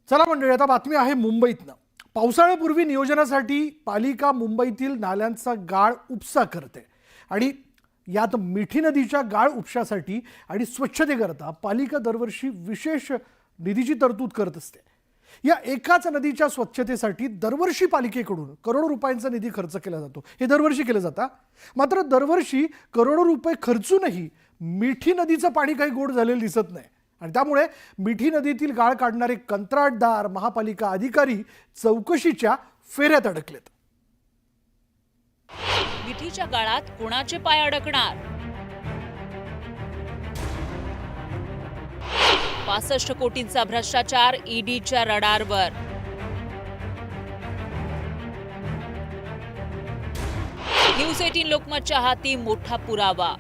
चला मंडळी, आता बातमी आहे मुंबईतनं। पावसाळ्यापूर्वी नियोजनासाठी पालिका मुंबईतील नाल्यांचा गाळ उपसा करते आणि यात मिठी नदीच्या गाळ उपशासाठी आणि स्वच्छतेकरता पालिका दरवर्षी विशेष निधीची तरतूद करत असते। या एकाच नदीच्या स्वच्छतेसाठी दरवर्षी पालिकेकडून करोडो रुपयांचा निधी खर्च केला जातो। हे दरवर्षी केलं जातं। मात्र दरवर्षी करोडो रुपये खर्चूनही मिठी नदीचं पाणी काही गोड झालेलं दिसत नाही आणि त्यामुळे मिठी नदीतील गाळ काढणारे कंत्राटदार, महापालिका अधिकारी चौकशीच्या फेऱ्यात अडकलेत। मिठीच्या गाळात कोणाचे पाय अडकणार? 65 कोटींचा भ्रष्टाचार ईडीच्या रडारवर। न्यूज 18 लोकमतच्या हाती मोठा पुरावा।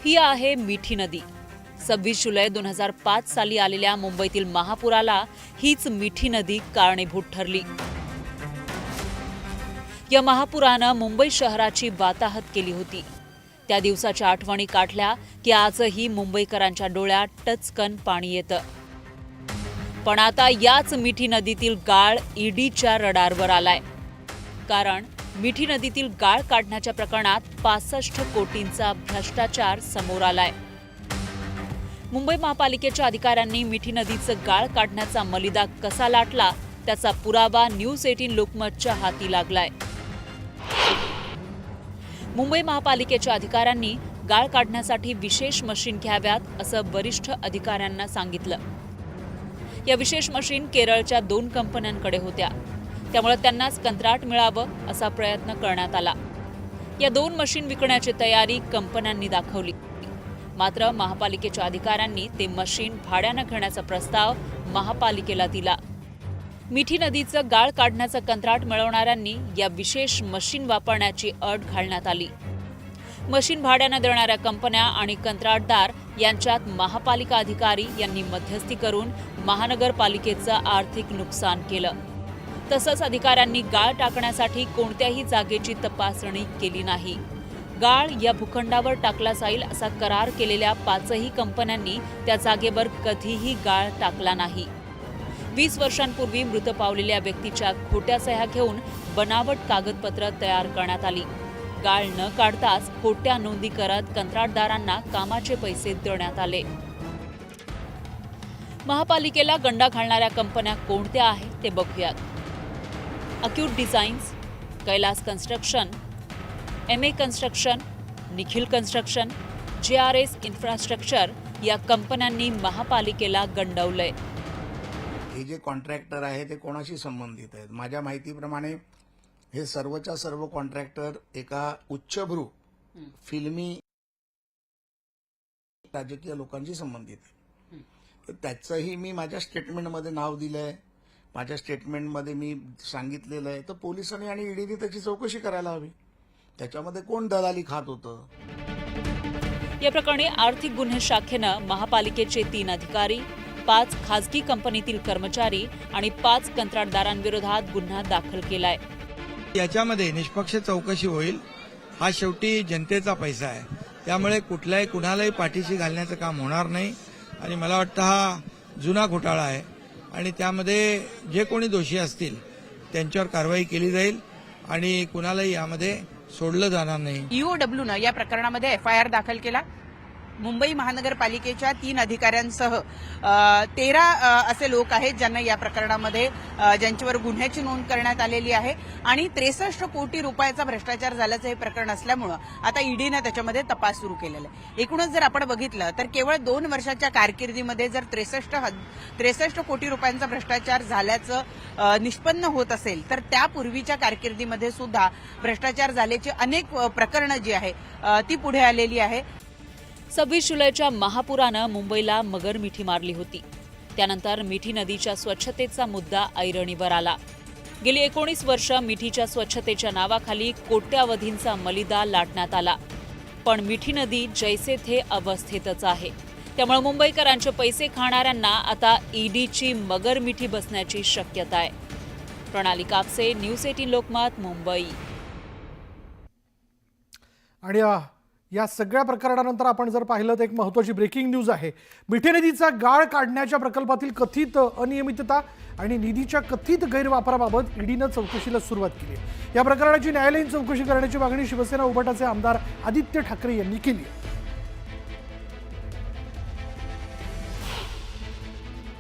ही आहे मिठी नदी। 26 जुलै 2005 साली आलेल्या मुंबईतील महापुराला हीच मिठी नदी कारणीभूत ठरली। या महापुरानं मुंबई शहराची वाताहत केली होती। त्या दिवसाच्या आठवणी काढल्या की आजही मुंबईकरांच्या डोळ्यात टचकन पाणी येतं। पण आता याच मिठी नदीतील गाळ ईडीच्या रडारवर आलाय, कारण मिठी नदीतील गाळ काढण्याच्या प्रकरणात 65 कोटींचा भ्रष्टाचार समोर आलाय। मुंबई महापालिकेच्या अधिकाऱ्यांनी मिठी नदीचं गाळ काढण्याचा मलिदा कसा लाटला त्याचा पुरावा न्यूज 18 लोकमतच्या हाती लागलाय। मुंबई महापालिकेच्या अधिकाऱ्यांनी गाळ काढण्यासाठी विशेष मशीन घ्याव्यात असं वरिष्ठ अधिकाऱ्यांना सांगितलं। या विशेष मशीन केरळच्या 2 कंपन्यांकडे होत्या, त्यामुळे त्यांनाच कंत्राट मिळावं असा प्रयत्न करण्यात आला। या 2 मशीन विकण्याची तयारी कंपन्यांनी दाखवली, मात्र महापालिकेच्या अधिकाऱ्यांनी ते मशीन भाड्यानं घेण्याचा प्रस्ताव महापालिकेला दिला। मिठी नदीचं गाळ काढण्याचं कंत्राट मिळवणाऱ्यांनी या विशेष मशीन वापरण्याची अट घालण्यात आली। मशीन भाड्यानं देणाऱ्या कंपन्या आणि कंत्राटदार यांच्यात महापालिका अधिकारी यांनी मध्यस्थी करून महानगरपालिकेचं आर्थिक नुकसान केलं। तसंच अधिकाऱ्यांनी गाळ टाकण्यासाठी कोणत्याही जागेची तपासणी केली नाही। गाळ या भूखंडावर टाकला जाईल असा करार केलेल्या 5ही कंपन्यांनी त्या जागेवर कधीही गाळ टाकला नाही। 20 वर्षांपूर्वी मृत पावलेल्या व्यक्तीच्या खोट्या सह्या घेऊन बनावट कागदपत्र तयार करण्यात आली। गाळ न काढताच खोट्या नोंदी करत कंत्राटदारांना कामाचे पैसे देण्यात आले। महापालिकेला गंडा घालणाऱ्या कंपन्या कोणत्या आहेत ते बघूयात। Acute designs, Kailas construction, MA construction, Nikhil construction, JRS infrastructure या कंपन्यांनी महापालिकेला गंडवलंय। हे जे कॉन्ट्रॅक्टर आहे ते कोणाशी संबंधित आहेत? माझ्या माहितीप्रमाणे हे सर्वच्या सर्व कॉन्ट्रॅक्टर एका उच्चभ्रू फिल्मी राजकीय लोकांशी संबंधित आहे। तर त्याचंही मी माझ्या स्टेटमेंटमध्ये नाव दिलंय। माझ्या स्टेटमेंटमध्ये मी सांगितलेलं आहे, तर पोलिसांनी आणि ईडीने त्याची चौकशी करायला हवी। त्याच्यामध्ये कोण दलाली खात होतं? या प्रकरणी आर्थिक गुन्हे शाखेनं महापालिकेचे 3 अधिकारी, 5 खासगी कंपनीतील कर्मचारी आणि 5 कंत्राटदारांविरोधात गुन्हा दाखल केलाय। याच्यामध्ये निष्पक्ष चौकशी होईल। हा शेवटी जनतेचा पैसा आहे, त्यामुळे कुणालाही पाठीशी घालण्याचं काम होणार नाही आणि मला वाटतं हा जुना घोटाळा आहे आणि त्यामध्ये जे कोणी दोषी असतील त्यांच्यावर कारवाई केली जाईल आणि कुणालाही यामध्ये सोडलं जाणार नाही। EOWनं या प्रकरणामध्ये FIR दाखल केला। मुंबई महानगरपालिकेच्या 3 अधिकाऱ्यांसह 13 असे लोक आहेत ज्यांना या प्रकरणामध्ये ज्यांच्यावर गुन्ह्याची नोंद करण्यात आलेली आहे आणि 63 कोटी रुपयाचा भ्रष्टाचार झाल्याचं हे प्रकरण असल्यामुळे आता ईडीनं त्याच्यामध्ये तपास सुरू केलेला आहे। एकूणच जर आपण बघितलं तर केवळ 2 वर्षाच्या कारकिर्दीमध्ये जर 63 कोटी रुपयांचा भ्रष्टाचार झाल्याचं निष्पन्न होत असेल तर त्यापूर्वीच्या कारकिर्दीमध्ये सुद्धा भ्रष्टाचार झाल्याची अनेक प्रकरणं जी आहे ती पुढे आलेली आहे। 26 जुलैच्या महापुरानं मुंबईला मगर मिठी मारली होती। त्यानंतर मिठी नदीच्या स्वच्छतेचा मुद्दा ऐरणीवर आला। गेली 19 वर्ष मिठीच्या स्वच्छतेच्या नावाखाली कोट्यावधींचा मलिदा लाटण्यात आला, पण मिठी नदी जैसे थे अवस्थेतच आहे। त्यामुळे मुंबईकरांचे पैसे खाणाऱ्यांना आता ईडीची मगर मिठी बसण्याची शक्यता आहे। प्रणाली कापसे, न्यूज 18 लोकमत, मुंबई। आणि या सगळ्या प्रकरणानंतर आपण जर पाहिलं तर एक महत्त्वाची ब्रेकिंग न्यूज आहे. मिठी नदीचा गाळ काढण्याच्या प्रकल्पातील कथित अनियमितता आणि निधीच्या कथित गैरवापराबाबत ईडीनं चौकशीला सुरुवात केली आहे. या प्रकरणाची न्यायालयीन चौकशी करण्याची मागणी शिवसेना उभाटाचे आमदार आदित्य ठाकरे यांनी केली आहे.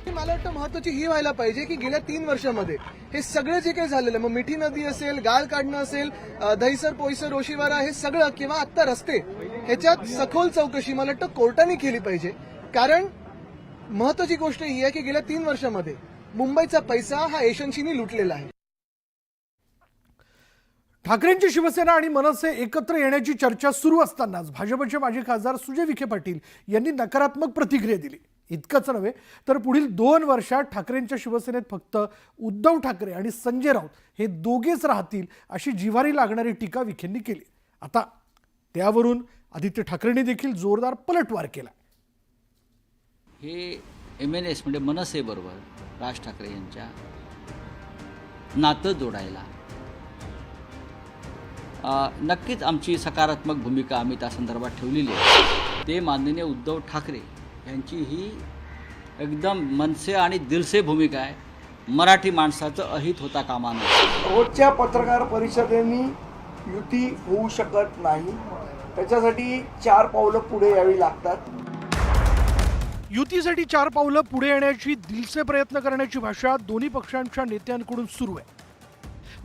मला वाटतं महत्वाची ही व्हायला पाहिजे की गेल्या 3 वर्षामध्ये हे सगळं जे काही झालेलं, मग मिठी नदी असेल, गाळ काढणं असेल, दहिसर, पोईसर, ओशिवारा, हे सगळं किंवा आत्ता रस्ते, ह्याच्यात सखोल चौकशी मला वाटतं कोर्टाने केली पाहिजे. कारण महत्वाची गोष्ट ही आहे की गेल्या 3 वर्षामध्ये मुंबईचा पैसा हा एजन्सीनी लुटलेला आहे. ठाकरेंची शिवसेना आणि मनसे एकत्र येण्याची चर्चा सुरू असतानाच भाजपचे माजी खासदार सुजय विखे पाटील यांनी नकारात्मक प्रतिक्रिया दिली. इतकंच नव्हे तर पुढील 2 वर्षात ठाकरेंच्या शिवसेनेत फक्त उद्धव ठाकरे आणि संजय राऊत हे दोघेच राहतील अशी जिव्हारी लागणारी टीका विखेंनी केली. आता त्यावरून आदित्य ठाकरेंनी देखील जोरदार पलटवार केला. हे MNS म्हणजे मनसेबरोबर राज ठाकरे यांच्या नातं जोडायला नक्कीच आमची सकारात्मक भूमिका आम्ही त्या संदर्भात ठेवलेली आहे. ते माननीय उद्धव ठाकरे यांची ही एकदम मनसे आणि दिलसे भूमिका आहे. मराठी माणसाचं अहित होता कामा नये. रोजच्या पत्रकार परिषदेनी युती होऊ शकत नाही, त्याच्यासाठी 4 पावलं पुढे यावी लागतात. युतीसाठी 4 पावलं पुढे येण्याची दिलसे प्रयत्न करण्याची भाषा दोन्ही पक्षांच्या नेत्यांकडून सुरू आहे.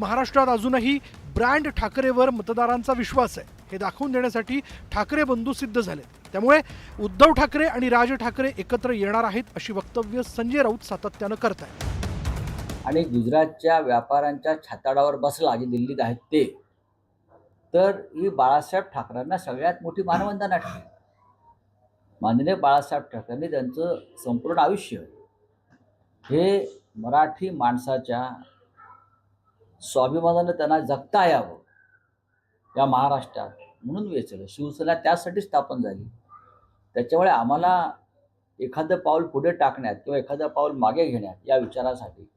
महाराष्ट्रात अजूनही ब्रँड ठाकरेवर मतदारांचा विश्वास आहे हे दाखवून देण्यासाठी ठाकरे बंधू सिद्ध झाले. त्यामुळे उद्धव ठाकरे आणि राज ठाकरे एकत्र येणार आहेत अशी वक्तव्य संजय राऊत सातत्यानं करत आहेत. आणि गुजरातच्या व्यापाऱ्यांच्या छाताडावर बसला जे दिल्लीत आहेत ते, तर ही बाळासाहेब ठाकरेंना सगळ्यात मोठी मानवंदना ठरली. माननीय बाळासाहेब ठाकरेंनी त्यांचं संपूर्ण आयुष्य हे मराठी माणसाच्या स्वाभिमानानं त्यांना जगता यावं या महाराष्ट्रात म्हणून वेचलं. शिवसेना त्यासाठी स्थापन झाली. त्याच्यामुळे आम्हाला एखादं पाऊल पुढे टाकण्यात किंवा एखादं पाऊल मागे घेण्यात या विचारासाठी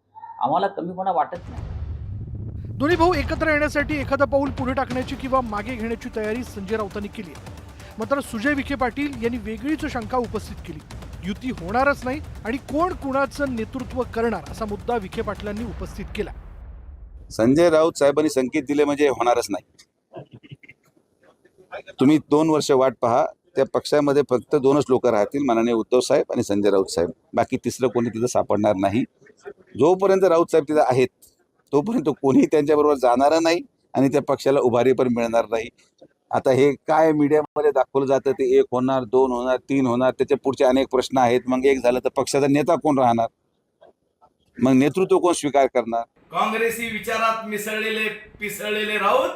आम्हाला कमीपणा वाटत नाही. दोन्ही भाऊ एकत्र येण्यासाठी एखादं पाऊल पुढे टाकण्याची किंवा मागे घेण्याची तयारी संजय राऊतांनी केली आहे. मात्र सुजय विखे पाटील यांनी वेगळीच शंका उपस्थित केली. युती होणारच नाही आणि कोण कुणाचं नेतृत्व करणार असा मुद्दा विखे पाटलांनी उपस्थित केला. संजय राऊत साहेबांनी संकेत दिले म्हणजे होणारच नाही. तुम्ही 2 वर्ष वाट पहा. त्या पक्षामध्ये फक्त 2च लोक राहतील, माननीय उद्धव साहेब आणि संजय राऊत साहेब. बाकी तिसरं कोणी तिथं सापडणार नाही. जोपर्यंत राऊत साहेब तिथं आहेत तोपर्यंत कोणी त्यांच्याबरोबर जाणार नाही आणि त्या पक्षाला उभारी पण मिळणार नाही. आता हे काय मीडियामध्ये दाखवलं जातं ते 1 होणार, 2 होणार, 3 होणार, त्याच्या पुढचे अनेक प्रश्न आहेत. मग 1 झालं तर पक्षाचा नेता कोण राहणार, मग नेतृत्व कोण स्वीकार करणार. काँग्रेसी विचारात मिसळलेले पिसळलेले राऊत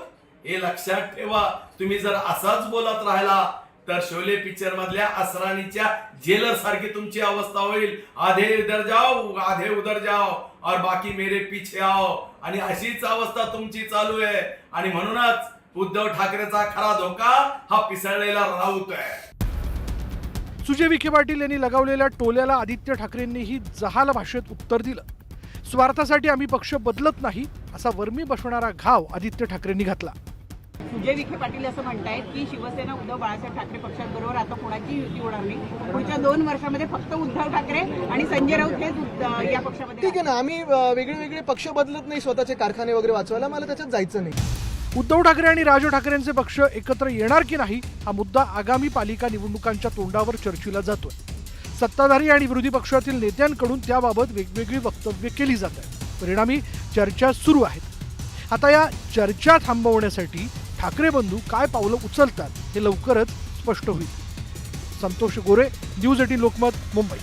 हे लक्षात ठेवा. तुम्ही जर असाच बोलत राहिला तर शोले पिक्चर मधल्या असरानीच्या जेलर सारखी तुमची अवस्था होईल. आधे इधर जाओ, आधे उधर जाओ और बाकी मेरे पीछे आओ. आणि अशीच अवस्था तुमची चालू आहे. आणि म्हणूनच उद्धव ठाकरेचा खरा धोका हा पिसळलेला राऊत आहे. सुजय विखे पाटील यांनी लगावलेल्या टोल्याला आदित्य ठाकरेंनीही जहाल भाषेत उत्तर दिलं. स्वार्थासाठी आम्ही पक्ष बदलत नाही असा वर्मी बसवणारा घाव आदित्य ठाकरेंनी घातला. सुजय विखे पाटील असं म्हणतायत की शिवसेना उद्धव बाळासाहेब ठाकरे पक्षांबरोबर आता कोणाची युती होणार नाही. पुढच्या 2 वर्षामध्ये फक्त उद्धव ठाकरे आणि संजय राऊत हेच या पक्षामध्ये. ठीक आहे ना, आम्ही वेगळे पक्ष बदलत नाही स्वतःचे कारखाने वगैरे वाचवायला. मला त्याच्यात जायचं नाही. उद्धव ठाकरे आणि राज ठाकरेंचे पक्ष एकत्र येणार की नाही हा मुद्दा आगामी पालिका निवडणुकांच्या तोंडावर चर्चेला जातोय. सत्ताधारी आणि विरोधी पक्षातील नेत्यांकडून त्याबाबत वेगवेगळी वक्तव्य केली जात आहेत. परिणामी चर्चा सुरू आहेत. आता या चर्चा थांबवण्यासाठी ठाकरे बंधू काय पावलं उचलतात हे लवकरच स्पष्ट होईल. संतोष गोरे, न्यूज 18 लोकमत, मुंबई.